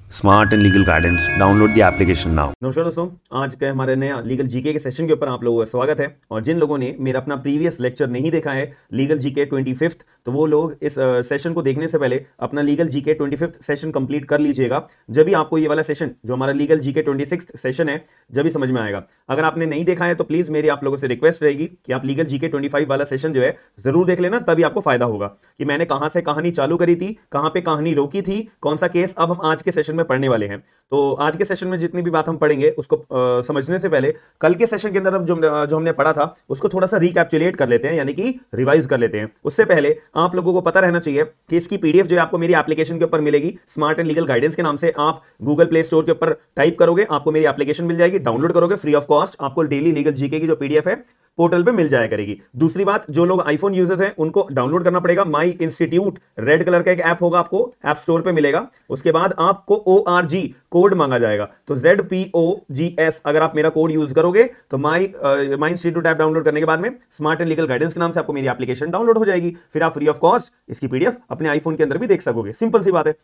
Smart and legal guidance, download the application now. नमस्कार दोस्तों, आज के हमारे नया लीगल जीके के सेशन के ऊपर आप लोगों का स्वागत है। और जिन लोगों ने मेरा अपना प्रीवियस लेक्चर नहीं देखा है लीगल जीके 25th, तो वो लोग इस सेशन को देखने से पहले अपना legal GK 25th session complete कर लीजिएगा। जब भी आपको ये वाला सेशन जो हमारा लीगल जीके 26th सेशन है जब भी समझ में आएगा। अगर आपने नहीं देखा है तो प्लीज मेरी आप लोगों से रिक्वेस्ट रहेगी कि आप लीगल जीके 25 वाला सेशन जो है जरूर देख लेना, तभी आपको फायदा होगा कि मैंने कहां से कहानी चालू करी थी, कहां पे कहानी रोकी थी, कौन सा केस अब हम आज के सेशन में पढ़ने वाले हैं। तो आज के सेशन में जितनी भी बात हम पढ़ेंगे उसको समझने से पहले कल के सेशन के अंदर जो हमने पढ़ा था उसको थोड़ा सा रिकैप्चुलेट कर लेते हैं, यानी कि रिवाइज कर लेते हैं। उससे पहले आप लोगों को पता रहना चाहिए कि इसकी पीडीएफ जो है आपको मेरी एप्लीकेशन के ऊपर मिलेगी। स्मार्ट एंड लीगल गाइडेंस के नाम से आप गूगल प्ले स्टोर के ऊपर टाइप करोगे, आपको मेरी एप्लीकेशन मिल जाएगी, डाउनलोड करोगे फ्री ऑफ कॉस्ट। आपको डेली लीगल जीके की जो पीडीएफ है पोर्टल पे मिल जाया करेगी। दूसरी बात, जो लोग आईफोन यूजर्स हैं उनको डाउनलोड करना पड़ेगा माई इंस्टीट्यूट, रेड कलर का एक ऐप होगा, आपको ऐप स्टोर पे मिलेगा। उसके बाद आपको ORG कोड मांगा जाएगा, तो ZPOGS अगर आप मेरा कोड यूज करोगे तो माई इंस्टीट्यूट ऐप डाउनलोड करने के बाद में स्मार्ट एंड लीगल गाइडेंस के नाम से आपको मेरी एप्लीकेशन डाउनलोड हो जाएगी। फिर आप फ्री ऑफ कॉस्ट इसकी पीडीएफ अपने आईफोन के अंदर भी देख सकोगे। सिंपल सी बात है।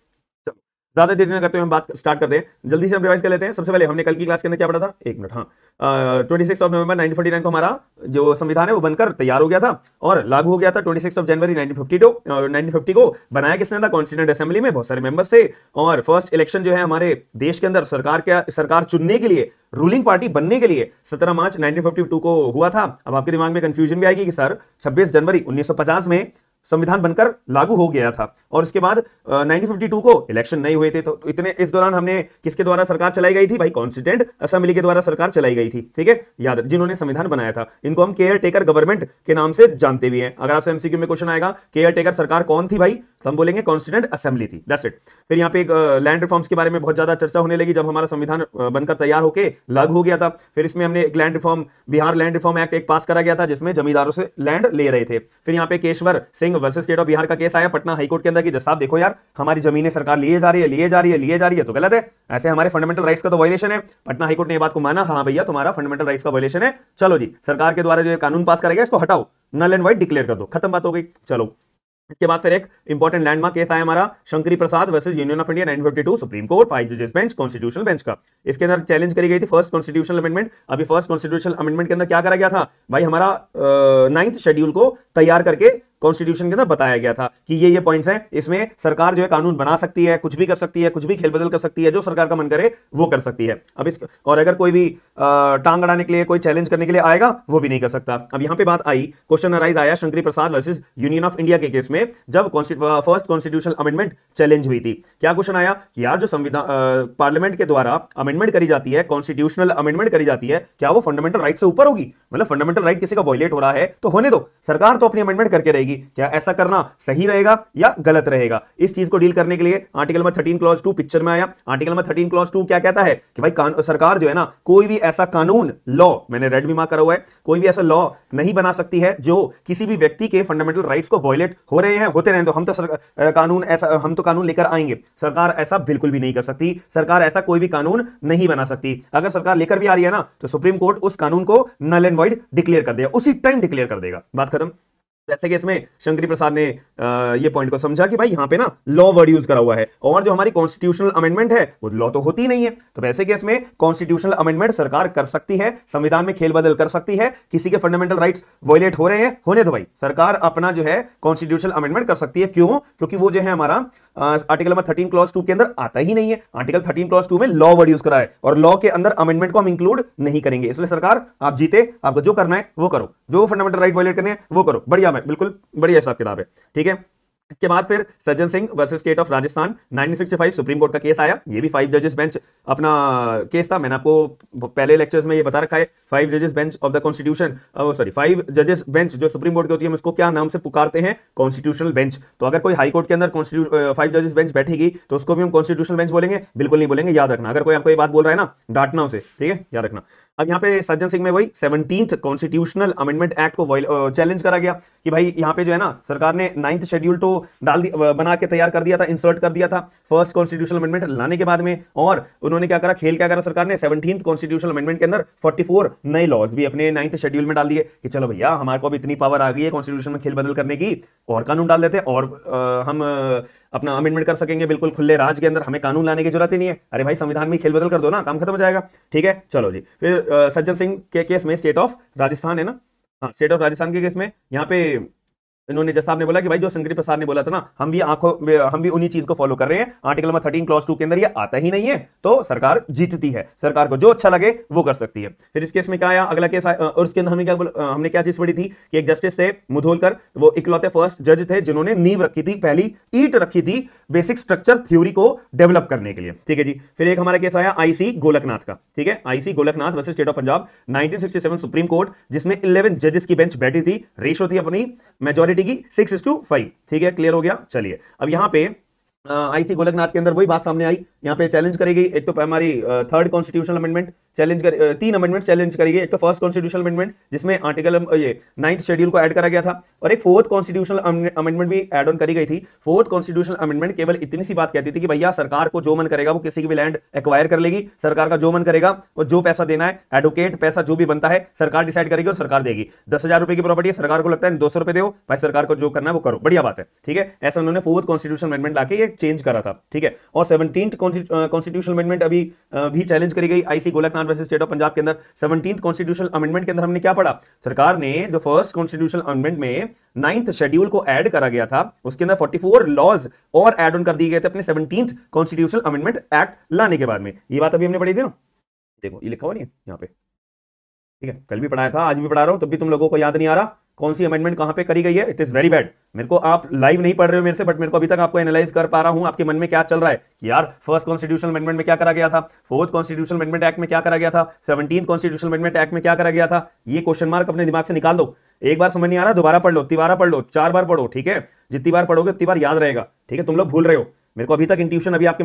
ज्यादा देरी न करते हुए हम बात स्टार्ट करते हैं, जल्दी से हम रिवाइज कर लेते हैं। सबसे पहले हमने कल की क्लास के अंदर क्या पढ़ा था, एक मिनट, 26 नवंबर 1949 को हमारा जो संविधान है वो बनकर तैयार हो गया था और लागू हो गया था 26 जनवरी 1950 को। बनाया किसने था, कॉन्स्टिट्यूएंट असेंबली में बहुत सारे मेंबर्स थे। और फर्स्ट इलेक्शन जो है हमारे देश के अंदर सरकार चुनने के लिए, रूलिंग पार्टी बनने के लिए 17 मार्च 1952 को हुआ था। अब आपके दिमाग में कंफ्यूजन भी आएगी कि सर 26 जनवरी 1950 में संविधान बनकर लागू हो गया था और इसके बाद 1952 को इलेक्शन नहीं हुए थे। तो इतने इस दौरान हमने किसके द्वारा सरकार चलाई गई थी भाई, कॉन्स्टिट्यूएंट असेंबली के द्वारा सरकार चलाई गई थी। ठीक है, याद, जिन्होंने संविधान बनाया था इनको हम केयर टेकर गवर्नमेंट के नाम से जानते भी हैं। अगर आपसे एमसीक्यू में क्वेश्चन आएगा केयर टेकर सरकार कौन थी भाई, तो हम बोलेंगे कॉन्स्टिट्यूएंट असेंबली थी। That's it. फिर यहाँ पे एक लैंड रिफॉर्म्स के बारे में बहुत ज्यादा चर्चा होने लगी जब हमारा संविधान बनकर तैयार होकर लागू हो गया था। फिर इसमें हमने एक land reform, Bihar land reform act एक पास करा गया था जिसमें जमींदारों से लैंड ले रहे थे। फिर यहाँ पे Keshwar Singh versus state of Bihar का केस आया पटना हाईकोर्ट के अंदर कि जज साहब देखो यार, हमारी जमीनें सरकार लिए जा रही है तो गलत है, ऐसे हमारे फंडामेंटल राइट्स का तो वायलेशन है। पटना हाईकोर्ट ने ये बात को माना, हाँ भैया तुम्हारा फंडामेंटल राइट्स का वायलेशन है, चलो जी सरकार के द्वारा जो कानून पास करेगा इसको हटाओ, नल एंड वाइट डिक्लेयर कर दो, खत्म बात हो गई। चलो, इसके बाद फिर एक इंपॉर्टेंट लैंडमार्क केस आया हमारा Shankari Prasad versus union of India 1952 supreme court 5 जजेस बेंच, कॉन्स्टिट्यूशनल बेंच का। इसके अंदर चैलेंज करी गई थी फर्स्ट कॉन्स्टिट्यूशनल अमेंडमेंट। अभी फर्स्ट कॉन्स्टिट्यूशनल अमेंडमेंट के अंदर क्या करा गया था भाई, हमारा 9th शेड्यूल को तैयार करके कॉन्स्टिट्यूशन के अंदर बताया गया था कि ये पॉइंट्स हैं, इसमें सरकार जो है कानून बना सकती है, कुछ भी कर सकती है, कुछ भी खेल बदल कर सकती है, जो सरकार का मन करे वो कर सकती है। अब इस और अगर कोई भी टांग अड़ाने के लिए, कोई चैलेंज करने के लिए आएगा वो भी नहीं कर सकता। अब यहां पे बात आई, क्वेश्चन अराइज आया Shankari Prasad versus union of India के केस में जब फर्स्ट कॉन्स्टिट्यूशनल अमेंडमेंट चैलेंज हुई थी। क्या क्वेश्चन आया कि यार जो संविधान पार्लियामेंट के द्वारा अमेंडमेंट करी जाती है, कॉन्स्टिट्यूशनल अमेंडमेंट करी जाती है, क्या वो फंडामेंटल राइट से ऊपर होगी? मतलब फंडामेंटल राइट किसी का वायलेट हो रहा है तो होने दो, सरकार तो अपनी अमेंडमेंट करके रहेगी, क्या ऐसा करना सही रहेगा या गलत रहेगा? इस चीज को डील करने के लिए आर्टिकल नंबर 13 क्लॉज 2 पिक्चर में आया। आर्टिकल नंबर 13 क्लॉज 2 क्या कहता है कि भाई सरकार जो है ना, कोई भी ऐसा कानून, लॉ, मैंने रेड भी मार्क करा हुआ है, कोई भी ऐसा लॉ नहीं बना सकती है जो किसी भी व्यक्ति के फंडामेंटल राइट्स को वायलेट हो रहे हैं, होते रहे तो हम तो कानून लेकर आएंगे। सरकार ऐसा बिल्कुल भी नहीं कर सकती, सरकार ऐसा कोई भी कानून नहीं बना सकती। अगर सरकार लेकर भी आ रही है ना तो सुप्रीम कोर्ट उस कानून को नल एंड वॉइड डिक्लेयर कर देगा, उसी टाइम डिक्लेयर कर देगा, बात खत्म। जैसे कि इसमें शंकरी प्रसाद ने ये पॉइंट को समझा कि भाई यहां पे ना लॉ वर्ड यूज करा हुआ है और जो हमारी कॉन्स्टिट्यूशनल अमेंडमेंट है वो लॉ तो होती नहीं है। तो वैसे केस में कॉन्स्टिट्यूशनल अमेंडमेंट सरकार कर सकती है, संविधान में खेल बदल कर सकती है, किसी के फंडामेंटल राइट्स वायलेट हो रहे हैं, होने दो भाई, सरकार अपना जो है कॉन्स्टिट्यूशनल अमेंडमेंट कर सकती है। क्यों? क्योंकि वो जो है हमारा आर्टिकल नंबर 13 क्लॉज 2 के अंदर आता ही नहीं है। आर्टिकल 13 क्लॉज 2 में लॉ वर्ड यूज करा है और लॉ के अंदर अमेंडमेंट को हम इंक्लूड नहीं करेंगे। इसलिए सरकार आप जीते, आपको जो करना है वो करो, जो फंडामेंटल राइट वायलेट करने हैं वो करो, बढ़िया, मैं बिल्कुल बढ़िया हिसाब किताब है। ठीक है, इसके बाद फिर Sajjan Singh versus state of Rajasthan 1965 supreme court का केस आया। ये भी 5 जजेस बेंच अपना केस था, मैंने आपको पहले लेक्चर्स में ये बता रखा है। 5 जजेस बेंच ऑफ द कॉन्स्टिट्यूशन, 5 जजेस बेंच जो सुप्रीम कोर्ट की होती है, हम उसको क्या नाम से पुकारते हैं, कॉन्स्टिट्यूशनल बेंच। तो अगर कोई हाई कोर्ट के अंदर 5 जजेस बेंच बैठेगी तो उसको भी हम कॉन्स्टिट्यूशनल बेंच बोलेंगे? बिल्कुल नहीं बोलेंगे, याद रखना। अगर कोई आपको ये बात बोल रहा है ना, डांटना उसे, ठीक है, याद रखना। अब यहाँ पे सज्जन सिंह में वही 17th कॉन्स्टिट्यूशनल अमेंडमेंट एक्ट को चैलेंज करा गया कि भाई यहाँ पे जो है ना सरकार ने 9th शेड्यूल तो बना के तैयार कर दिया था, इंसर्ट कर दिया था फर्स्ट कॉन्स्टिट्यूशनल अमेंडमेंट लाने के बाद में। और उन्होंने क्या करा सरकार ने 17th कॉन्स्टिट्यूशनल अमेंडमेंट के अंदर 44 नए लॉज भी अपने 9th शेड्यूल में डाल दिए कि चलो भैया हमारे को अब इतनी पावर आ गई है कॉन्स्टिट्यूशन में खेल बदल करने की, और कानून डाल देते हैं और हम अपना अमेंडमेंट कर सकेंगे बिल्कुल खुले राज के अंदर, हमें कानून लाने की जरूरत ही नहीं है। अरे भाई संविधान में खेल बदल कर दो ना, काम खत्म हो जाएगा। ठीक है, चलो जी। फिर सज्जन सिंह के केस में स्टेट ऑफ राजस्थान है ना, हाँ स्टेट ऑफ राजस्थान के केस में यहाँ पे इन्होंने जैसा आपने बोला कि भाई जो शंकरी प्रसाद ने बोला था ना, हम भी उन्हीं चीज को फॉलो कर रहे हैं। आर्टिकल नंबर 13 क्लॉज 2 के अंदर ये आता ही नहीं है, तो सरकार जीतती है, सरकार को जो अच्छा लगे वो कर सकती है। फिर इस केस में क्या आया, अगला केस आया, और उसके अंदर हमने क्या चीज पढ़ी थी कि एक जस्टिस से मुधोलकर, वो इकलौते फर्स्ट जज थे जिन्होंने नींव रखी थी, पहली ईंट रखी थी बेसिक स्ट्रक्चर थ्योरी को डेवलप करने के लिए। ठीक है जी। फिर एक हमारा केस आया आईसी गोलकनाथ का। ठीक है, IC Golaknath versus state of Punjab 1967 supreme court, जिसमें 11 जजेस की बेंच बैठी थी, रेशो थी अपनी मेजॉरिटी की 6:5। ठीक है, क्लियर हो गया। चलिए अब यहां पे आईसी गोलकनाथ के अंदर वही बात सामने आई, यहां पे चैलेंज करेगी एक तो हमारी थर्ड कॉन्स्टिट्यूशनल अमेंडमेंट चैलेंज कर, 3 अमेंडमेंट चैलेंज करेगी। एक तो फर्स्ट कॉन्स्टिट्यूशनल अमेंडमेंट जिसमें आर्टिकल ये 9th शेड्यूल को ऐड करा गया था, और एक फोर्थ कॉन्स्टिट्यूशनल अमेंडमेंट भी ऐड ऑन करी गई थी। फोर्थ कॉन्स्टिट्यूशनल अमेंडमेंट केवल इतनी सी बात कहती थी कि भैया सरकार को जो मन करेगा वो किसी की भी लैंड एक्वायर कर लेगी, सरकार का जो मन करेगा वो जो पैसा देना है, एडवोकेट पैसा जो भी बनता है सरकार डिसाइड करेगी और सरकार देगी। 10,000 रुपए की प्रॉपर्टी है, सरकार को लगता है 200 रुपए दो भाई, सरकार को जो करना है वो करो, बढ़िया बात है। ठीक है, ऐसा उन्होंने फोर्थ कॉन्स्टिट्यूशनल अमेंडमेंट लाके ये चेंज करा था। ठीक है, और 17th कॉन्स्टिट्यूशनल अमेंडमेंट अभी भी चैलेंज करी गई IC Golaknath versus state of Punjab के अंदर। 17th कॉन्स्टिट्यूशनल अमेंडमेंट के अंदर हमने क्या पढ़ा, सरकार ने जो फर्स्ट कॉन्स्टिट्यूशनल अमेंडमेंट में 9th शेड्यूल को ऐड करा गया था, उसके अंदर 44 लॉज और ऐड ऑन कर दिए गए थे अपने 17th कॉन्स्टिट्यूशनल अमेंडमेंट एक्ट लाने के बाद में। ये बात अभी हमने पढ़ी थी ना, देखो ये लिखा हुआ नहीं है यहाँ पे। ठीक है, कल भी पढ़ाया था, आज भी पढ़ा रहा हूं, तब भी तुम लोगों को याद नहीं आ रहा कौन सी अमेंडमेंट कहां पे करी गई है। It is very bad. मेरे को आप लाइव नहीं पढ़ रहे हो मेरे से, बट मेरे को अभी तक आपको एनालाइज कर पा रहा हूं आपके मन में क्या चल रहा है कि यार फर्स्ट कॉन्स्टिट्यूशनल अमेंडमेंट में क्या करा गया था, फोर्थ कॉन्स्टिट्यूशनल अमेंडमेंट एक्ट में क्या करा गया था, 17th कॉन्स्टिट्यूशनल अमेंडमेंट एक्ट में क्या करा गया था। ये क्वेश्चन मार्क अपने दिमाग से निकाल दो। एक बार समझ नहीं आ रहा दोबारा पढ़ लो, तिबारा पढ़ लो, 4 बार पढ़ो। ठीक है, जितनी बार पढ़ोगे उतनी बार याद रहेगा। ठीक है, तुम लोग भूल रहे हो। मेरे को अभी तक इंट्यूशन अभी आपके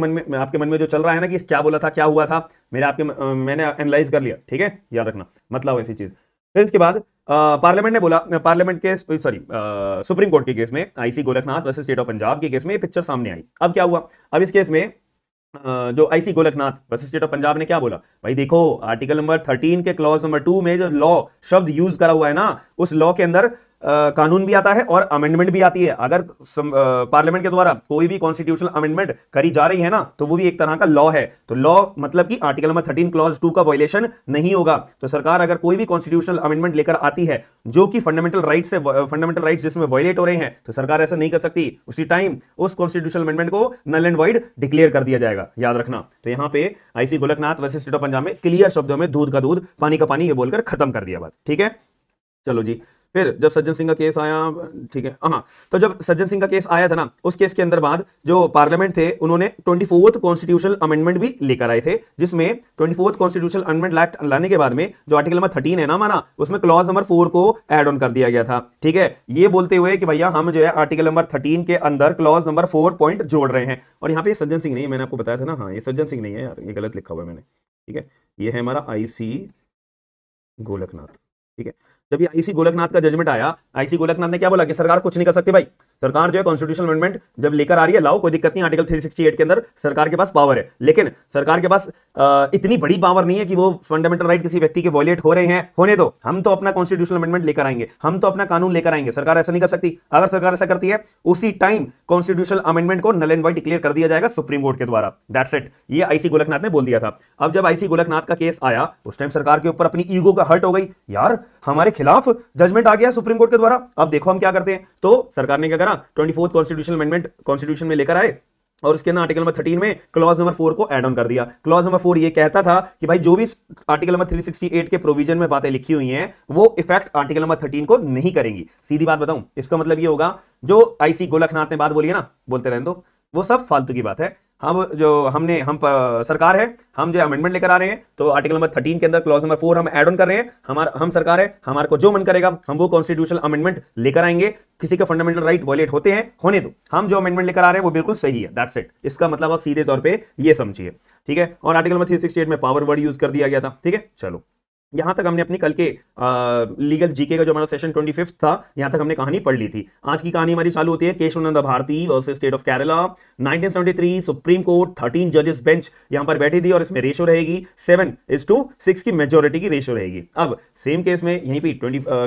मन में जो चल रहा है ना कि क्या बोला था, क्या हुआ था, मैंने एनालाइज कर लिया। ठीक है, याद रखना, मतलब ऐसी चीज। फिर इसके बाद पार्लियामेंट ने बोला, पार्लियामेंट के सुप्रीम कोर्ट के केस में IC Golaknath versus state of Punjab के केस में पिक्चर सामने आई। अब क्या हुआ, अब इस केस में जो IC Golaknath versus state of Punjab ने क्या बोला, भाई देखो आर्टिकल नंबर 13 के क्लॉज नंबर 2 में जो लॉ शब्द यूज करा हुआ है ना, उस लॉ के अंदर कानून भी आता है और अमेंडमेंट भी आती है। अगर पार्लियामेंट के द्वारा कोई भी कॉन्स्टिट्यूशनल अमेंडमेंट करी जा रही है ना, तो वो भी एक तरह का लॉ है। तो लॉ मतलब कि आर्टिकल नंबर 13 क्लॉज 2 का वायलेशन नहीं होगा। तो सरकार अगर कोई भी कॉन्स्टिट्यूशनल अमेंडमेंट लेकर आती है जो कि फंडामेंटल राइट्स जिसमें वायलेट हो रहे हैं, तो सरकार ऐसा नहीं कर सकती। उसी टाइम उस कॉन्स्टिट्यूशनल अमेंडमेंट को नल एंड वाइड डिक्लेयर कर दिया जाएगा, याद रखना। तो यहां पे IC Golaknath versus state of Punjab में क्लियर शब्दों में दूध का दूध पानी का पानी ये बोलकर खत्म कर दिया बात। ठीक है, चलो जी। फिर जब सज्जन सिंह का केस आया, ठीक है, हाँ, तो जब सज्जन सिंह का केस आया था ना, उस केस के अंदर बाद जो पार्लियामेंट थे उन्होंने 24th कॉन्स्टिट्यूशनल अमेंडमेंट भी लेकर आए थे, जिसमें 24th कॉन्स्टिट्यूशनल अमेंडमेंट एक्ट लाने के बाद में जो आर्टिकल नंबर 13 है ना हमारा, उसमें क्लॉज नंबर 4 को ऐड ऑन कर दिया गया था। ठीक है, ये बोलते हुए कि भैया हम जो है आर्टिकल नंबर 13 के अंदर क्लॉज नंबर 4 पॉइंट जोड़ रहे हैं। और यहाँ पे सज्जन सिंह नहीं, मैंने आपको बताया था ना, हाँ ये सज्जन सिंह नहीं है यार, ये गलत लिखा हुआ है मैंने। ठीक है, ये है हमारा आईसी गोलकनाथ। ठीक है, जब ये आईसी गोलकनाथ का जजमेंट आया, आईसी गोलकनाथ ने क्या बोला कि सरकार कुछ नहीं कर सकती भाई, सरकार जो है कॉन्स्टिट्यूशनल अमेंडमेंट जब लेकर आ रही है लाओ, कोई दिक्कत नहीं, आर्टिकल 368 के अंदर सरकार के पास पावर है। लेकिन सरकार के पास इतनी बड़ी पावर नहीं है कि वो फंडामेंटल राइट किसी व्यक्ति के वायलेट हो रहे हैं, होने दो, हम तो अपना कॉन्स्टिट्यूशनल अमेंडमेंट लेकर आएंगे, हम तो अपना कानून लेकर आएंगे। सरकार ऐसा नहीं कर सकती। अगर सरकार ऐसा करती है उसी टाइम कॉन्स्टिट्यूशनल अमेंडमेंट को नल एंड वाइड डिक्लेयर कर दिया जाएगा सुप्रीम कोर्ट के द्वारा। दैट्स इट, ये आईसी गोलकनाथ ने बोल दिया था। अब जब आईसी गोलकनाथ का केस आया उस टाइम सरकार के ऊपर अपनी ईगो का हर्ट हो गई, यार हमारे खिलाफ जजमेंट आ गया सुप्रीम कोर्ट के द्वारा, अब देखो हम क्या करते हैं। तो सरकार ने क्या करा, 24th कॉन्स्टिट्यूशनल अमेंडमेंट कॉन्स्टिट्यूशन में लेकर आए और उसके अंदर आर्टिकल नंबर 13 में क्लॉज नंबर 4 को ऐड ऑन कर दिया। क्लॉज नंबर 4 ये कहता था कि भाई जो भी आर्टिकल नंबर 368 के प्रोविजन में बातें लिखी हुई हैं वो इफेक्ट आर्टिकल नंबर 13 को नहीं करेंगी। सीधी बात बताऊं, इसका मतलब ये होगा जो आईसी गोलकनाथ ने बात बोली है ना, बोलते रहने दो, वो सब फालतू की बात है। हम सरकार है, हम जो अमेंडमेंट लेकर आ रहे हैं, तो आर्टिकल नंबर 13 के अंदर क्लॉज नंबर 4 हम ऐड ऑन कर रहे हैं। हम सरकार है, हमारे को जो मन करेगा हम वो कॉन्स्टिट्यूशनल अमेंडमेंट लेकर आएंगे। किसी का फंडामेंटल राइट वायलेट होते हैं, होने दो, हम जो अमेंडमेंट लेकर आ रहे हैं वो बिल्कुल सही है। दैट्स इट, इसका मतलब आप सीधे तौर पे ये समझिए। ठीक है, और आर्टिकल नंबर 368 में पावर वर्ड यूज कर दिया गया था। ठीक है, चलो यहां तक हमने अपनी कल के लीगल जीके का जो हमारा सेशन 25 था, यहां तक हमने कहानी पढ़ ली थी। आज की कहानी हमारी चालू होती है Kesavananda Bharati versus state of Kerala 1973 supreme court 13 जजेस बेंच यहां पर बैठी थी और इसमें रेशो रहेगी 7:6 की मेजोरिटी की रेशो रहेगी। अब सेम केस में यहीं पे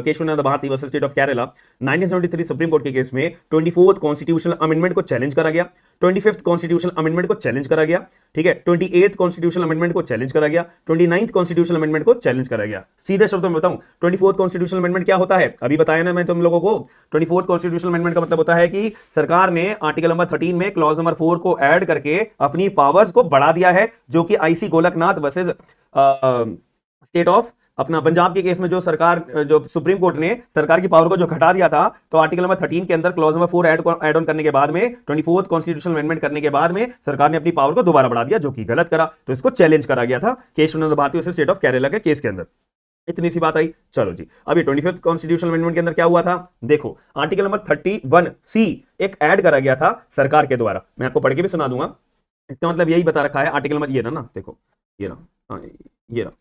Kesavananda Bharati versus state of Kerala 1973 supreme court के केस में 24th कॉन्स्टिट्यूशनल अमेंडमेंट को चैलेंज करा गया, 25th कॉन्स्टिट्यूशनल अमेंडमेंट को चैलेंज करा गया, ठीक है, 28th कॉन्स्टिट्यूशनल अमेंडमेंट को चैलेंज करा गया, 29th कॉन्स्टिट्यूशनल अमेंडमेंट को चैलेंज करा गया। सीधे शब्दों में बताऊं 24th कॉन्स्टिट्यूशनल अमेंडमेंट क्या होता है, अभी बताया ना मैं तुम लोगों को। 24th कॉन्स्टिट्यूशनल अमेंडमेंट का मतलब होता है कि सरकार ने आर्टिकल नंबर 13 में क्लॉज नंबर 4 को ऐड करके अपनी पावर्स को बढ़ा दिया है, जो कि IC Golaknath versus state of अपना पंजाब के केस में जो सुप्रीम कोर्ट ने सरकार की पावर को जो घटा दिया था, तो आर्टिकल नंबर 13 के अंदर क्लॉज नंबर 4 ऐड ऑन करने के बाद में 24th कॉन्स्टिट्यूशनल अमेंडमेंट करने के बाद में सरकार ने अपनी पावर को दोबारा बढ़ा दिया, जो कि गलत करा। तो इसको चैलेंज करा गया था Kesavananda Bharati versus state of Kerala के केस के अंदर। इतनी सी बात आई। चलो जी, अभी 25th कॉन्स्टिट्यूशनल अमेंडमेंट के अंदर क्या हुआ था, देखो आर्टिकल नंबर 31C एक ऐड करा गया था सरकार के द्वारा। मैं आपको पढ़ के भी सुना दूंगा। इसका मतलब यही बता रखा है आर्टिकल नंबर ये ना, देखो ये ना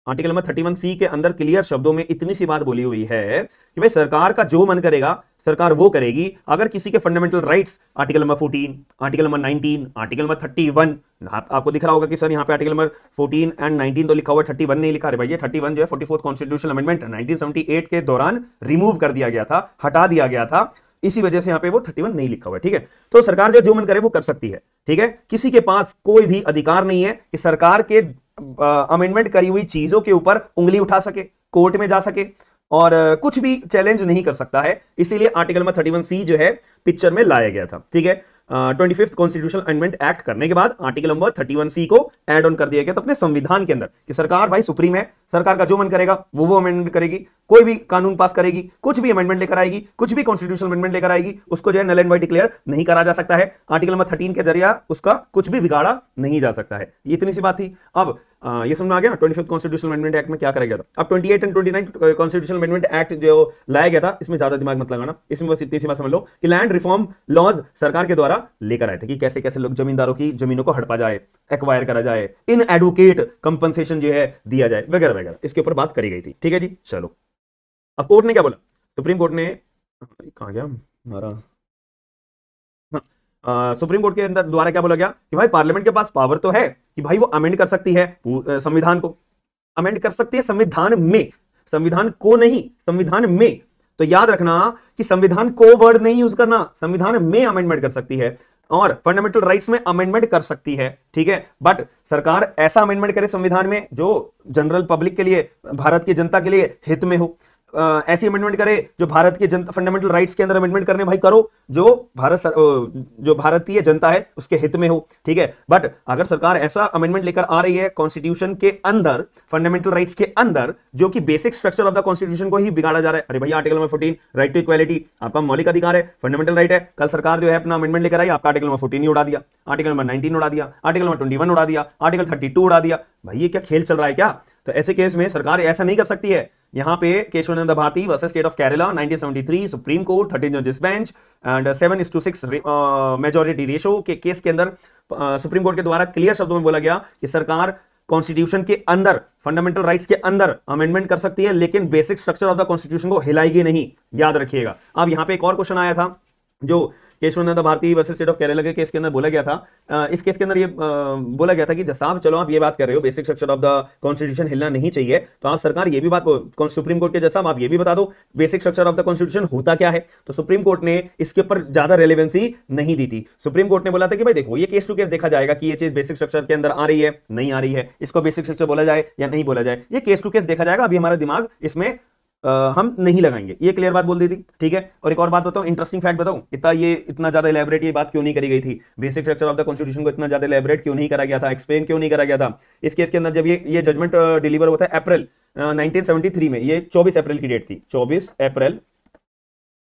आर्टिकल नंबर 31C के अंदर क्लियर शब्दों में इतनी सी बात बोली हुई है कि भाई सरकार का जो मन करेगा सरकार वो करेगी। अगर किसी के fundamental rights article number 14, article number 19, article number 31, आपको दिख रहा होगा कि सर यहाँ पे आर्टिकल नंबर 14 एंड 19 तो लिखा हुआ है, 31 नहीं लिखा है भाई। ये 31 जो है 44th कॉन्स्टिट्यूशनल अमेंडमेंट 1978 के दौरान रिमूव कर दिया गया था, हटा दिया गया था, इसी वजह से यहां पे वो 31 नहीं लिखा हुआ है, ठीक है। तो सरकार जो मन करे वो कर सकती है, ठीक है। किसी के पास कोई भी अधिकार नहीं है कि सरकार के अमेंडमेंट करी हुई चीजों के ऊपर उंगली उठा सके, कोर्ट में जा सके और कुछ भी चैलेंज नहीं कर सकता है। इसीलिए आर्टिकल नंबर 31C जो है पिक्चर में लाया गया था, ठीक है। 25th कॉन्स्टिट्यूशनल अमेंडमेंट एक्ट करने के बाद आर्टिकल नंबर 31C को ऐड ऑन कर दिया गया था अपने संविधान के अंदर कि सरकार भाई सुप्रीम है, सरकार का जो मन करेगा वो अमेंडमेंट करेगी, कोई भी कानून पास करेगी, कुछ भी अमेंडमेंट लेकर आएगी, कुछ भी कॉन्स्टिट्यूशनल अमेंडमेंट लेकर आएगी, उसको जो है नल एंड वाइड डिक्लेयर नहीं करा जा सकता है। आर्टिकल नंबर 13 के जरिए उसका कुछ भी बिगाड़ा नहीं जा सकता है। ये इतनी सी बात थी। अब ये समझ में आ गया ना 25th कॉन्स्टिट्यूशनल अमेंडमेंट एक्ट में क्या करा गया था। अब 28 एंड 29 कॉन्स्टिट्यूशनल अमेंडमेंट एक्ट जो लाया गया था, इसमें ज्यादा दिमाग मत लगाना, इसमें बस इतनी सी बात समझ लो कि लैंड रिफॉर्म लॉज सरकार के द्वारा लेकर आए थे कि कैसे कैसे लोग जमींदारों की जमीनों को हड़पा जाए, एक्वायर करा जाए, इन एडवोकेट कंपनसेशन जो है दिया जाए, वगैरह वगैरह, इसके ऊपर बात करी गई थी, ठीक है जी। चलो अब कोर्ट ने क्या बोला, सुप्रीम कोर्ट ने कहां गया हमारा, सुप्रीम कोर्ट के अंदर द्वारा क्या बोला गया कि भाई पार्लियामेंट के पास पावर तो है कि भाई वो अमेंड कर सकती है संविधान को, अमेंड कर सकती है संविधान में, संविधान को नहीं, संविधान में। तो याद रखना कि संविधान को वर्ड नहीं यूज करना, संविधान में अमेंडमेंट कर सकती है और फंडामेंटल राइट्स में अमेंडमेंट कर सकती है, ठीक है। बट सरकार ऐसा अमेंडमेंट करे संविधान में जो जनरल पब्लिक के लिए, भारत की जनता के लिए हित में हो। ऐसी अमेंडमेंट करे जो भारत के जनता फंडामेंटल राइट्स के अंदर अमेंडमेंट करने भाई करो जो भारतीय जनता है उसके हित में हो, ठीक है। बट अगर सरकार ऐसा अमेंडमेंट लेकर आ रही है कॉन्स्टिट्यूशन के अंदर, फंडामेंटल राइट्स के अंदर, जो कि basic structure of the constitution को ही बिगाड़ा जा रहा है, अरे भैया article number 14 right to equality आपका मौलिक अधिकार है, फंडामेंटल राइट है। कल सरकार जो है अपना अमेंडमेंट लेकर आई, आपका आर्टिकल नंबर 14 ही उड़ा दिया, आर्टिकल नंबर 19 उड़ा दिया, आर्टिकल नंबर 21 उड़ा दिया, आर्टिकल 32 उड़ा दिया। भाई ये क्या खेल चल रहा है क्या? तो ऐसे केस में सरकार ऐसा नहीं कर सकती है। यहां पे Kesavananda Bharati versus state of Kerala 1973 supreme court 13 जजेस बेंच एंड 7:6 मेजॉरिटी रेशो के केस के अंदर सुप्रीम कोर्ट के द्वारा क्लियर शब्दों में बोला गया कि सरकार कॉन्स्टिट्यूशन के अंदर, फंडामेंटल राइट्स के अंदर अमेंडमेंट कर सकती है, लेकिन basic structure of the constitution को हिलाएगी नहीं, याद रखिएगा। अब यहां पे एक और क्वेश्चन आया था जो Kesavananda Bharati versus state of Kerala के केस के अंदर बोला गया था। इस केस के अंदर ये बोला गया था कि साहब चलो आप ये बात कर रहे हो basic structure of the constitution हिलना नहीं चाहिए, तो आप सरकार ये भी बात, सुप्रीम कोर्ट के जैसा आप ये भी बता दो basic structure of the constitution होता क्या है। तो सुप्रीम कोर्ट ने इसके ऊपर ज्यादा रेलेवेंसी नहीं दी थी। सुप्रीम कोर्ट ने बोला था कि भाई देखो ये केस टू केस देखा जाएगा कि ये चीज बेसिक स्ट्रक्चर के अंदर आ रही है नहीं आ रही है, इसको बेसिक स्ट्रक्चर बोला जाए या नहीं बोला जाए, ये केस टू केस देखा जाएगा। अभी हमारा दिमाग इसमें हम नहीं लगाएंगे, ये क्लियर बात बोल दी थी, ठीक है। और एक और बात बताऊं, इंटरेस्टिंग फैक्ट बताऊं, इतना ज्यादा इलेबोरेट ये बात क्यों नहीं करी गई थी, basic structure of the constitution को इतना ज्यादा इलेबोरेट क्यों नहीं करा गया था, एक्सप्लेन क्यों नहीं करा गया था। इस केस के अंदर जब ये जजमेंट डिलीवर होता है अप्रैल 1973 में, ये 24 अप्रैल की डेट थी, 24 अप्रैल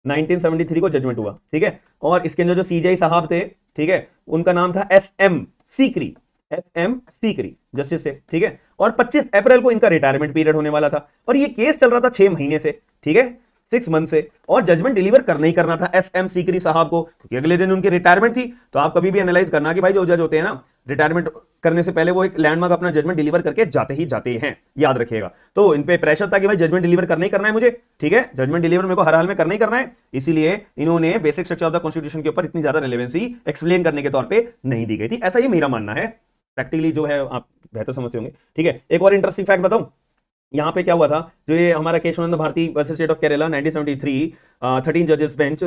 1973 को जजमेंट हुआ, ठीक है। और इसके अंदर जो सीजीआई साहब थे, ठीक है, उनका नाम था SM Sikri, SM Sikri justice से, ठीक है। और 25 अप्रैल को इनका रिटायरमेंट पीरियड होने वाला था और ये केस चल रहा था 6 महीने से, ठीक है, 6 मंथ से, और जजमेंट डिलीवर करना ही करना था एसएम सीकरी साहब को, क्योंकि अगले दिन उनकी रिटायरमेंट थी। तो आप कभी भी एनालाइज करना कि भाई जो जज होते हैं ना, रिटायरमेंट करने से पहले वो एक लैंडमार्क अपना जजमेंट डिलीवर करके जाते ही जाते हैं, याद रखिएगा। तो इन पे प्रेशर था कि भाई जजमेंट डिलीवर करना ही करना है मुझे, ठीक है, जजमेंट डिलीवर मेरे को हर हाल में करना ही करना है, इसीलिए इन्होंने basic structure of the constitution के ऊपर इतनी ज्यादा रिलेवेंसी एक्सप्लेन करने के तौर पर नहीं दी गई थी, ऐसा ये मेरा मानना है। प्रैक्टिकली जो है आप बेहतर समझते होंगे, ठीक है। एक और इंटरेस्टिंग फैक्ट बताऊं, यहाँ पे क्या हुआ था, जो ये हमारा Kesavananda Bharati versus state of Kerala 1973 13 जजेस बेंच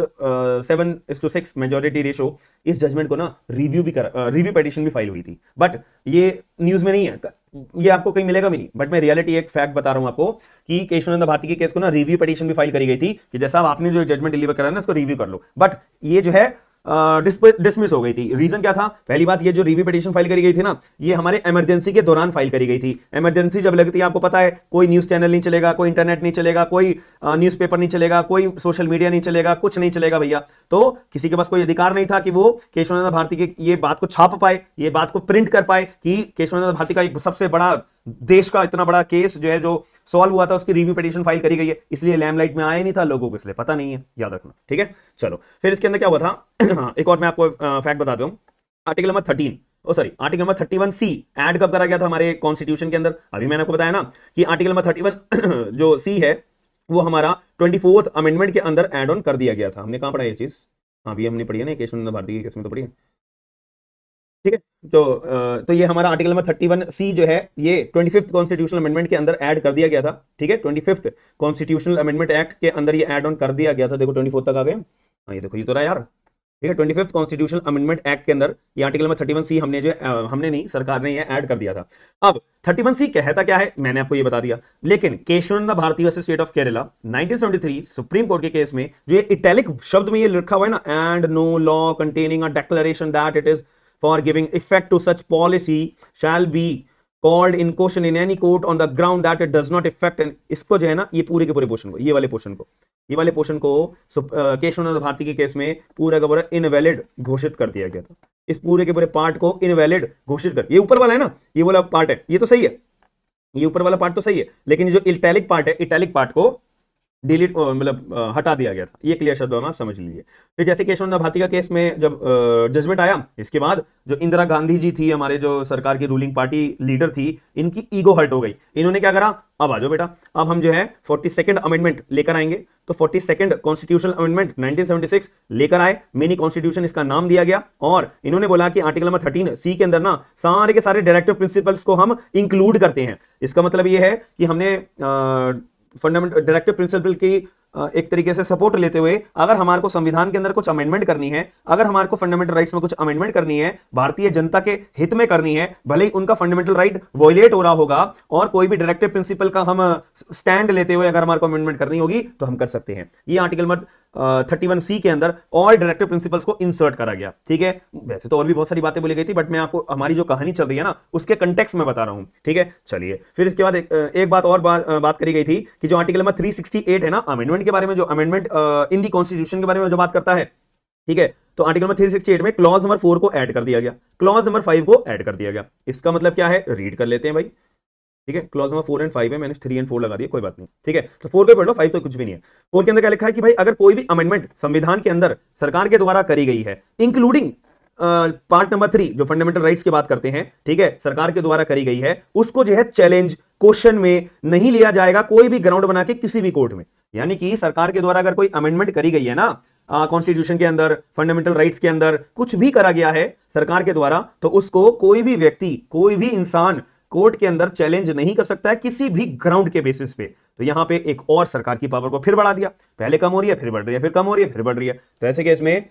7:6 मेजोरिटी रेशो, इस जजमेंट को ना रिव्यू पिटीशन भी फाइल हुई थी, बट ये न्यूज में नहीं है, ये आपको कहीं मिलेगा भी नहीं, बट मैं रियलिटी एक फैक्ट बता रहा हूं आपको कि केशवानंद भारती के केस को ना रिव्यू पिटीशन भी फाइल करी गई थी कि जैसा आपने जो जजमेंट डिलीवर करा ना, इसको रिव्यू कर लो, बट ये जो है डिसमिस हो गई थी। रीजन क्या था, पहली बात, ये जो रिव्यू पिटीशन फाइल करी गई थी ना, ये हमारे इमरजेंसी के दौरान फाइल करी गई थी। इमरजेंसी जब लगती है, आपको पता है, कोई न्यूज चैनल नहीं चलेगा, कोई इंटरनेट नहीं चलेगा, कोई न्यूज़पेपर नहीं चलेगा, कोई सोशल मीडिया नहीं चलेगा, कुछ नहीं चलेगा भैया। तो किसी के पास कोई अधिकार नहीं था कि वो केशवानंद भारती के ये बात को छाप पाए, ये बात को प्रिंट कर पाए कि केशवानंद भारती का एक सबसे बड़ा देश का इतना बड़ा केस जो है जो सॉल्व हुआ था, उसकी रिव्यू पिटीशन फाइल करी गई है, इसलिए लैमलाइट में आया नहीं था, लोगों को इसलिए पता नहीं है, याद रखना, ठीक है। चलो फिर इसके अंदर क्या हुआ था एक और मैं आपको फैक्ट बताता हूं। Article number article number 31C add कब करा गया था हमारे कॉन्स्टिट्यूशन के अंदर, अभी मैंने आपको बताया ना कि आर्टिकल नंबर 31 जो सी है वो हमारा 24th अमेंडमेंट के अंदर ऐड ऑन कर दिया गया था। हमने कहां पढ़ा ये चीज, हाँ भी हमने पढ़ी है ना, केशवानंद भारती के केस में तो पढ़ी है, ठीक है। तो ये हमारा आर्टिकल नंबर 31C जो है ये 25th कॉन्स्टिट्यूशनल अमेंडमेंट के अंदर ऐड कर दिया गया था, ठीक है। 25th कॉन्स्टिट्यूशनल अमेंडमेंट एक्ट के अंदर ये ऐड ऑन कर दिया गया था, देखो 24 तक आ गए, हाँ ये देखो ये तो रहा यार, ठीक है। 25th कॉन्स्टिट्यूशनल अमेंडमेंट एक्ट के अंदर ये आर्टिकल नंबर 31C हमने जो हमने नहीं, सरकार ने ये ऐड कर दिया था। अब 31C कहता क्या है मैंने आपको ये बता दिया, लेकिन Kesavananda Bharati versus state of Kerala 1973 supreme court के केस में जो ये इटैलिक शब्द में ये लिखा हुआ है ना, and no law containing a declaration that it is for giving effect to such policy shall be called in question in any court on the ground that it does not affect, and इसको जो है ना, ये पूरे के पूरे portion को, ये वाले पोर्शन को केशवानंद भारती के केस में पूरा का पूरा इनवैलिड घोषित कर दिया गया था। इस पूरे के पूरे पार्ट को इनवैलिड घोषित कर, ये ऊपर वाला है ना, ये वाला पार्ट है, ये तो सही है, ये ऊपर वाला पार्ट तो सही है, लेकिन जो इटैलिक पार्ट है, इटैलिक पार्ट को डिलीट मतलब हटा दिया गया था, ये क्लियर शब्दों में आप समझ लीजिए। फिर जैसे केशवानंद भारती का केस में जब जजमेंट आया, इसके बाद जो इंदिरा गांधी जी थी, हमारे जो सरकार की रूलिंग पार्टी लीडर थी, इनकी ईगो हर्ट हो गई। इन्होंने क्या करा, अब आ जाओ बेटा, अब हम जो है 42nd अमेंडमेंट लेकर आएंगे। तो 42nd कॉन्स्टिट्यूशनल अमेंडमेंट 1976 लेकर आए, मिनी कॉन्स्टिट्यूशन इसका नाम दिया गया, और इन्होंने बोला कि आर्टिकल नंबर 13C के अंदर ना सारे के सारे डायरेक्टिव प्रिंसिपल्स को हम इंक्लूड करते हैं। इसका मतलब ये है कि हमने फंडामेंटल डायरेक्टिव प्रिंसिपल की एक तरीके से सपोर्ट लेते हुए, अगर हमारे को संविधान के अंदर कुछ अमेंडमेंट करनी है, अगर हमारे को फंडामेंटल राइट्स में कुछ अमेंडमेंट करनी है, भारतीय जनता के हित में करनी है, भले ही उनका फंडामेंटल राइट वॉयलेट हो रहा होगा, और कोई भी डायरेक्टिव प्रिंसिपल का हम स्टैंड लेते हुए अगर हमारे को अमेंडमेंट करनी होगी तो हम कर सकते हैं। ये आर्टिकल नंबर 31C के अंदर ऑल डायरेक्टिव प्रिंसिपल्स को इंसर्ट करा गया, ठीक है। वैसे तो और भी बहुत सारी बातें बोली गई थी, बट मैं आपको हमारी जो कहानी चल रही है ना, उसके कंटेक्स्ट में बता रहा हूं, ठीक है। चलिए फिर इसके बाद एक बात और बात करी गई थी कि जो आर्टिकल नंबर 368 है ना, अमेंडमेंट के बारे में, जो अमेंडमेंट इन दी कॉन्स्टिट्यूशन के बारे में जो बात करता है, ठीक है, तो आर्टिकल नंबर 368 में क्लॉज नंबर 4 को ऐड कर दिया गया, क्लॉज नंबर 5 को ऐड कर दिया गया। इसका मतलब क्या है, रीड कर लेते हैं भाई, ठीक है। क्लॉज नंबर 4 एंड 5 है, मैंने 3 एंड 4 लगा दिया, कोई बात नहीं, ठीक है। तो 4 को पढ़ लो, 5 तो कुछ भी नहीं है। 4 के अंदर क्या लिखा है कि भाई अगर कोई भी अमेंडमेंट संविधान के अंदर सरकार के द्वारा करी गई है, इंक्लूडिंग पार्ट नंबर 3 जो फंडामेंटल राइट्स की बात करते हैं, ठीक है, सरकार के द्वारा करी गई है, उसको जो है चैलेंज क्वेश्चन में नहीं लिया जाएगा कोई भी ग्राउंड बना के किसी भी कोर्ट में। यानी कि सरकार के द्वारा अगर कोई अमेंडमेंट करी गई है ना, कॉन्स्टिट्यूशन के अंदर, फंडामेंटल राइट्स के अंदर कुछ भी करा गया है सरकार के द्वारा, तो उसको कोई भी व्यक्ति, कोई भी इंसान कोर्ट के अंदर चैलेंज नहीं कर सकता है किसी भी ग्राउंड के बेसिस पे। तो यहां पे एक और सरकार की पावर को फिर बढ़ा दिया, पहले कम हो रही है फिर बढ़ रही है, फिर कम हो रही है फिर बढ़ रही है। तो ऐसे केस में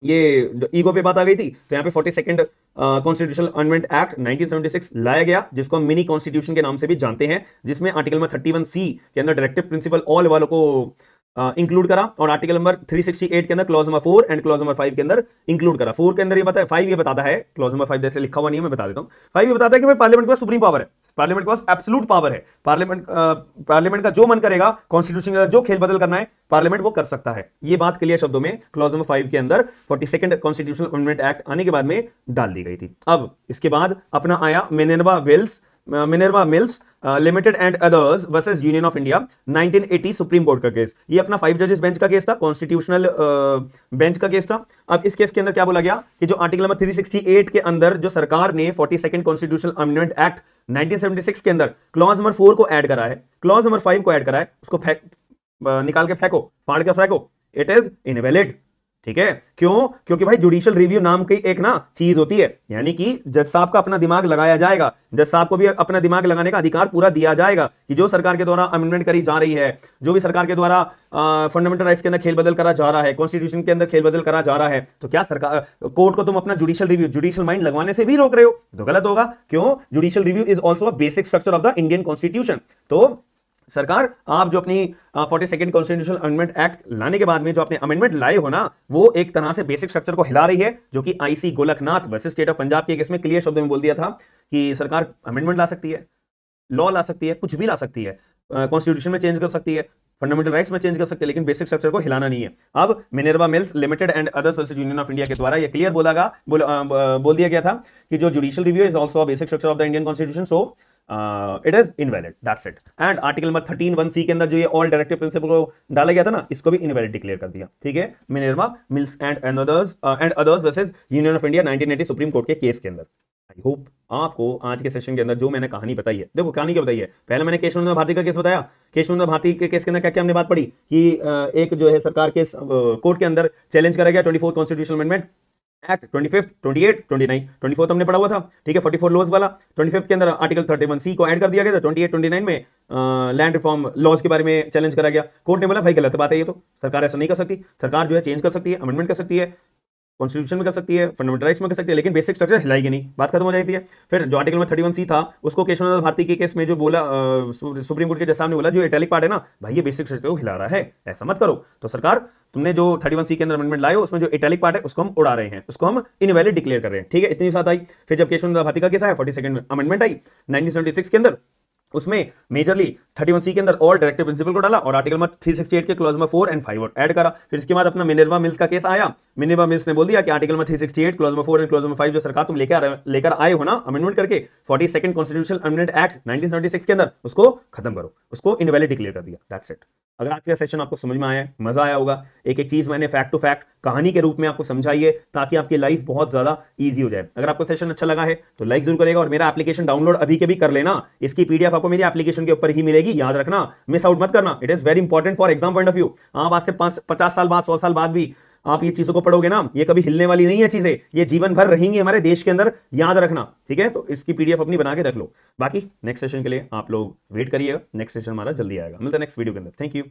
ये जो ईगो पे बात आ गई थी, तो यहाँ पे 42nd कॉन्स्टिट्यूशनल अमेंडमेंट एक्ट 1976 लाया गया, जिसको हम मिनी कॉन्स्टिट्यूशन के नाम से भी जानते हैं, जिसमें आर्टिकल नंबर 31C के अंदर डायरेक्टिव प्रिंसिपल ऑल वालों को इंक्लूड करा, और आर्टिकल नंबर 368 के अंदर clause number 4 and clause number 5 के अंदर इंक्लूड करा। 4 के अंदर ये बताया, 5 ये बताता है, क्लॉज नंबर 5 जैसे लिखा हुआ नहीं है मैं बता देता हूं, 5 ये बताता है कि भाई पार्लियामेंट के पास सुप्रीम पावर है, पार्लियामेंट के पास एब्सोल्यूट पावर है, पार्लियामेंट का जो मन करेगा, कॉन्स्टिट्यूशन का जो खेल बदल करना है पार्लियामेंट वो कर सकता है। ये बात क्लियर शब्दों में क्लॉज नंबर 5 के अंदर 42nd कॉन्स्टिट्यूशनल अमेंडमेंट एक्ट आने के बाद में डाल दी गई थी। अब इसके बाद अपना आया Minerva mills limited and others versus union of India 1980 supreme court का केस। ये अपना 5 जजेस बेंच का केस था, कॉन्स्टिट्यूशनल बेंच का केस था। अब इस केस के अंदर क्या बोला गया कि जो आर्टिकल नंबर 368 के अंदर जो सरकार ने 42nd कॉन्स्टिट्यूशनल अमेंडमेंट एक्ट 1976 के अंदर क्लॉज नंबर 4 को ऐड करा है, क्लॉज नंबर 5 को ऐड करा है, उसको निकाल के फेंको, फाड़ के फेंको, इट इज इनवैलिड। ठीक है, क्यों? क्योंकि भाई जुडिशियल रिव्यू नाम की एक ना चीज होती है, यानी कि जज साहब का अपना दिमाग लगाया जाएगा, जज साहब को भी अपना दिमाग लगाने का अधिकार पूरा दिया जाएगा कि जो सरकार के द्वारा अमेंडमेंट करी जा रही है, जो भी सरकार के द्वारा फंडामेंटल राइट्स के अंदर खेल बदल करा जा रहा है, कॉन्स्टिट्यूशन के अंदर खेल बदल करा जा रहा है, तो क्या सरकार कोर्ट को तुम अपना जुडिशियल रिव्यू, जुडिशियल माइंड लगवाने से भी रोक रहे हो? तो गलत होगा। क्यों? Judicial review is also a basic structure of the Indian constitution. तो सरकार, आप जो अपनी 42nd कॉन्स्टिट्यूशनल अमेंडमेंट एक्ट लाने के बाद में जो अपने अमेंडमेंट लाए हो ना, वो एक तरह से बेसिक स्ट्रक्चर को हिला रही है, जो कि IC Golaknath versus state of Punjab के केस में क्लियर शब्दों में बोल दिया था कि सरकार अमेंडमेंट ला सकती है, लॉ ला सकती है, कुछ भी ला सकती है, कॉन्स्टिट्यूशन में चेंज कर सकती है, फंडामेंटल राइट्स में चेंज कर सकते हैं, लेकिन बेसिक स्ट्रक्चर को हिलाना नहीं है। अब Minerva mills limited and others versus union of India के द्वारा ये क्लियर बोल दिया गया था कि जो judicial review is also a basic structure of the Indian constitution, so it is invalid, that's it. And article number 13(1)(c) के अंदर जो ये ऑल डायरेक्टिव प्रिंसिपल को डाला गया था ना, इसको भी इनवैलिड डिक्लेयर कर दिया। ठीक है, Minerva mills and others versus union of India 1980 supreme court के केस के अंदर। आई होप आपको आज के सेशन के अंदर जो मैंने कहानी बताई है, देखो कहानी क्या बताई है, पहले मैंने केशवनंद भारती का केस बताया, केशवनंद भारती के केस के अंदर क्या क्या हमने बात पढ़ी कि एक जो है सरकार के कोर्ट के अंदर चैलेंज करा गया 24 कॉन्स्टिट्यूशनल अमेंडमेंट एक्ट, 25th, 28, 29, 24 हमने पढ़ा हुआ था। ठीक है, 44 लॉज वाला, 25th के अंदर आर्टिकल 31C को ऐड कर दिया गया था, 28, 29 में लैंड रिफॉर्म लॉज के बारे में चैलेंज करा गया। कोर्ट ने बोला भाई गलत बात है, ये तो सरकार ऐसा नहीं कर सकती, सरकार जो है चेंज कर सकती है, अमेंडमेंट कर सकती है, कॉन्स्टिट्यूशन में कर सकती है, फंडामेंटल राइट्स में कर सकती है, लेकिन बेसिक स्ट्रक्चर हिलाएगी नहीं, बात खत्म हो जाती है। फिर जो आर्टिकल में 31C था, उसको केशवनंद भारती के केस में जो बोला सुप्रीम कोर्ट के जज साहब ने बोला जो इटैलिक पार्ट है ना भाई, ये बेसिक स्ट्रक्चर को हिला रहा है, ऐसा मत करो। तो सरकार, तुमने जो 31C के अंदर अमेंडमेंट लाए हो, उसमें जो इटैलिक पार्ट है उसको हम उड़ा रहे हैं, उसको हम इनवैलिड डिक्लेयर कर रहे हैं। ठीक है, इतनी बात आई। फिर जब केशवनंद भारती का केस आया, 42nd अमेंडमेंट आई 1976 के अंदर, उसमें मेजरली 31C के अंदर ऑल डायरेक्टिव प्रिंसिपल को डाला और आर्टिकल नंबर 368 के क्लॉज नंबर 4 एंड 5 ऐड करा। फिर इसके बाद अपना मिनर्वा मिल्स का केस आया, मिनर्वा मिल्स ने बोल दिया कि article number 368 clause number 4 and clause number 5 जो सरकार तुम लेकर आए हो ना अमेंडमेंट करके 42nd कॉन्स्टिट्यूशनल अमेंडमेंट एक्ट 1976 के अंदर, उसको खत्म करो, उसको इनवैलिड डिक्लेयर कर दिया, दैट्स इट। अगर आज का सेशन आपको समझ में आया, मजा आया होगा, एक एक चीज मैंने फैक्ट टू फैक्ट कहानी के रूप में आपको समझाई है ताकि आपकी लाइफ बहुत ज्यादा इजी हो जाए। अगर आपको सेशन अच्छा लगा है तो लाइक जरूर करेगा और मेरा एप्लीकेशन डाउनलोड अभी के भी कर लेना, इसकी पीडीएफ आपको मेरी एप्लीकेशन के ऊपर ही मिलेगी, याद रखना, मिस आउट मत करना, it is very important for exam point of view. आप आज से 50 साल बाद, 100 साल बाद भी आप ये चीजों को पढ़ोगे ना, ये कभी हिलने वाली नहीं है चीजें, ये जीवन भर रहेंगी हमारे देश के अंदर, याद रखना। ठीक है, तो इसकी पीडीएफ अपनी बना के रख लो। बाकी नेक्स्ट सेशन के लिए आप लोग वेट करिएगा, नेक्स्ट सेशन हमारा जल्दी आएगा। मिलता है नेक्स्ट वीडियो के अंदर। Thank you.